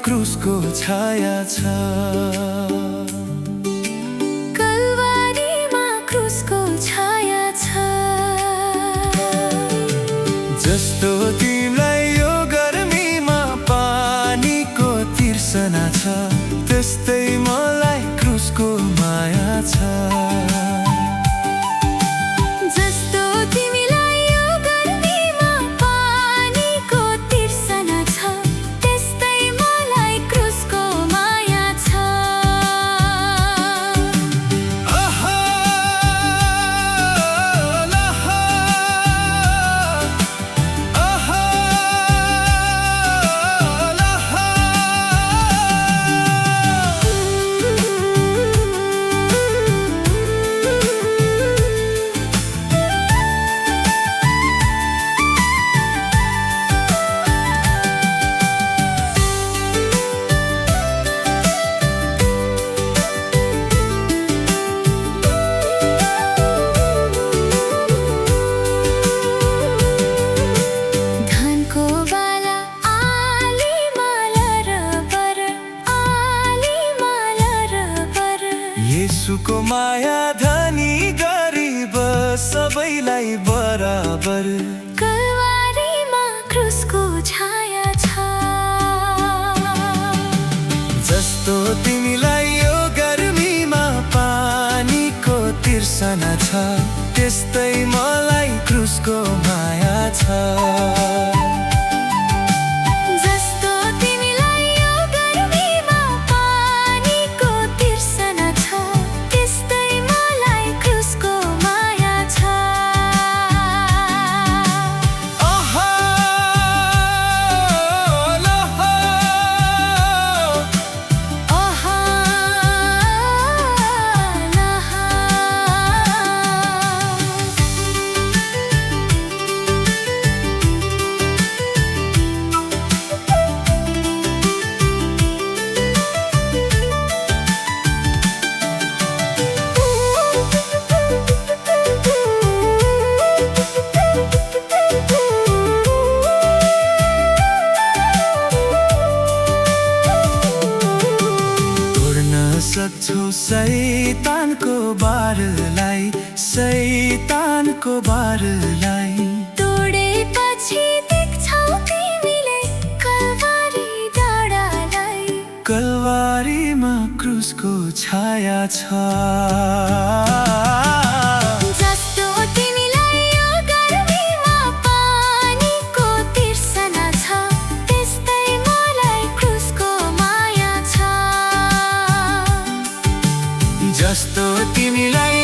क्रुसको छाया छ। कल्वारीमा क्रुसको छाया छ। जस्तो तिमीलाई यो गर्मीमा पानीको तिर्सना छ, त्यस्तै मलाई क्रुसको माया छ। जस्तो तिमीलाई यो गर्मीमा पानीको तिर्सना छ, त्यस्तै मलाई क्रुसको माया छ। आहा लाहा, आहा लाहा। धनको बाला आलीमा लरबर, आलीमा लरबर। येशूको माया धनी गरिब सबैलाई बराबर। कल्वारीमा क्रुसको छाया छ। जस्तो तिमीलाई यो गर्मीमा पानीको तिर्सना छ, त्यस्तै मलाई क्रुसको माया छ। जस्तो तिमीलाई यो गर्मीमा पानीको तिर्सना छ, त्यस्तै मलाई क्रुसको माया छ। आहा लाहा, आहा लाहा। तोड्न सक्छौ शैतानको बारलाई, शैतानको बारलाई। तोडेपछि देख्छौ तिमीले कल्वारी डाँडालाई। कल्वारीमा क्रुसको छाया छ। जस्तो तिमीलाई यो गर्मीमा पानीको तिर्सना छ, त्यस्तै मलाई क्रुसको माया छ। जस्तो तिमीलाई